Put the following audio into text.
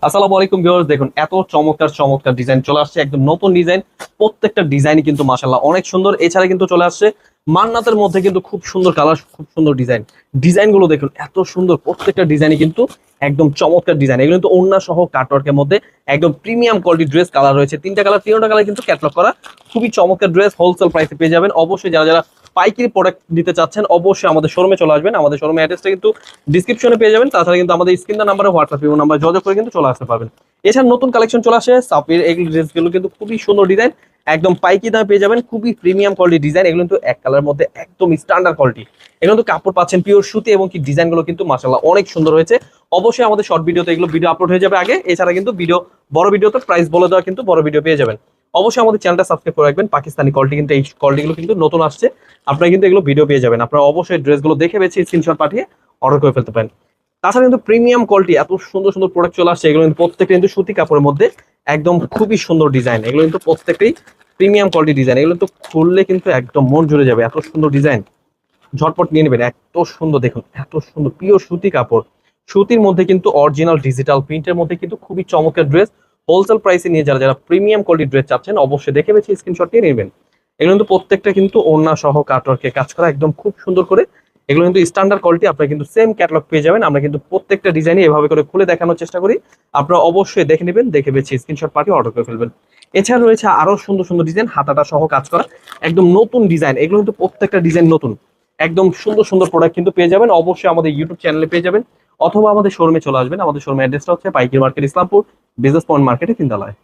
আসসালামু আলাইকুম ভিউয়ার্স, দেখুন এত চমৎকার চমৎকার ডিজাইন চলে আসছে, একদম নতুন ডিজাইন। প্রত্যেকটা ডিজাইনই কিন্তু মাশাআল্লাহ অনেক সুন্দর। এছাড়া কিন্তু চলে আসছে মান্নাতের মধ্যে কিন্তু খুব সুন্দর কালার, খুব সুন্দর ডিজাইন। ডিজাইনগুলো দেখুন এত সুন্দর, প্রত্যেকটা ডিজাইনই কিন্তু একদম চমৎকার ডিজাইন। এগুলো কিন্তু ওড়না সহ কাটওয়ার্কের মধ্যে একদম প্রিমিয়াম কোয়ালিটি ড্রেস। কালার রয়েছে তিনটা কালার, তিনটা কালার কিন্তু ক্যাটলগ করা। খুবই চমৎকার ড্রেস, হোলসেল প্রাইসে পেয়ে যাবেন। অবশ্যই যারা যারা পাইকারি প্রোডাক্ট নিতে চাচ্ছেন অবশ্যই আমাদের শোরুমে চলে আসবেন। আমাদের শোরুমে অ্যাড্রেসটা কিন্তু ডিসক্রিপশনে পেয়ে যাবেন। তাছাড়া কিন্তু আমাদের স্ক্রিন নাম্বারে হোয়াটসঅ্যাপ নাম্বার যোগাযোগ করে কিন্তু চলে আসতে পারবেন। এছাড়া নতুন কালেকশন চলে আসে সাপির, এই ড্রেসগুলো কিন্তু খুবই সুন্দর ডিজাইন, একদম পাইকি দামে পেয়ে যাবেন। খুবই প্রিমিয়াম কোয়ালিটি ডিজাইন, এগুলো কিন্তু এক কালার মধ্যে একদম স্ট্যান্ডার্ড কোয়ালিটি। এগুলো কিন্তু কাপড় পাচ্ছেন পিওর সুতি, এবং কি ডিজাইনগুলো কিন্তু মাশাআল্লাহ অনেক সুন্দর হয়েছে। অবশ্যই আমাদের শর্ট ভিডিওতে এগুলো ভিডিও আপলোড হয়ে যাবে আগে। এছাড়া কিন্তু ভিডিও, বড় ভিডিওতে প্রাইস বলে দেওয়া কিন্তু বড় ভিডিও পেয়ে যাবেন। অবশ্যই আমাদের চ্যানেলটা সাবস্ক্রাইব করে রাখবেন। পাকিস্তানি কোয়ালিটি কিন্তু, এই কোয়ালিটিগুলো কিন্তু নতুন আসছে, আপনারা কিন্তু এগুলো ভিডিও পেয়ে যাবেন। আপনারা অবশ্যই ড্রেসগুলো দেখে বেছে স্ক্রিনশট পাঠিয়ে অর্ডার করে ফেলতে পারেন। তাছাড়া কিন্তু প্রিমিয়াম কোয়ালিটি এত সুন্দর সুন্দর প্রোডাক্ট চলে আসছে, এগুলো কিন্তু প্রত্যেকটা কিন্তু সুতি কাপড়ের মধ্যে একদম খুবই সুন্দর ডিজাইন। এগুলো কিন্তু প্রত্যেকটাই প্রিমিয়াম কোয়ালিটি ডিজাইন। এগুলো তো খুললে কিন্তু একদম মন জুড়ে যাবে, এত সুন্দর ডিজাইন। ঝটপট নিয়ে নেবেন, এত সুন্দর দেখুন, এত সুন্দর পিওর সুতি কাপড়। সুতির মধ্যে কিন্তু অরিজিনাল ডিজিটাল প্রিন্টের মধ্যে কিন্তু খুবই চমৎকার ড্রেস। হোলসেল প্রাইসে নিয়ে যারা যারা প্রিমিয়াম কোয়ালিটি ড্রেস চাচ্ছেন অবশ্যই দেখে বেছে স্ক্রিনশট নিয়ে নেবেন। এগুলো কিন্তু প্রত্যেকটা কিন্তু ওড়না সহ কাটওয়ার্কে কাজ করা, একদম খুব সুন্দর করে। এগুলো কিন্তু স্ট্যান্ডার্ড কোয়ালিটি, আপনারা কিন্তু সেম ক্যাটালগ পেয়ে যাবেন। আমরা কিন্তু প্রত্যেকটা ডিজাইনই এভাবে করে খুলে দেখানোর চেষ্টা করি। আপনারা অবশ্যই দেখে নেবেন, দেখে বেছে স্ক্রিনশট পাঠিয়ে অর্ডার করে ফেলবেন। এছাড়া রয়েছে আরো সুন্দর সুন্দর ডিজাইন, হাতাটা সহ কাজ করা, একদম নতুন ডিজাইন। এগুলো কিন্তু প্রত্যেকটা ডিজাইন নতুন, একদম সুন্দর সুন্দর প্রোডাক্ট কিন্তু পেয়ে যাবেন। অবশ্যই আমাদের ইউটিউব চ্যানেলে পেয়ে যাবেন, অথবা আমাদের শোরুমে চলে আসবেন। আমাদের শোরুমের অ্যাড্রেসটা হচ্ছে পাইকারি মার্কেট, ইসলামপুর বিজনেস পয়েন্ট মার্কেটে, তিনতলায়।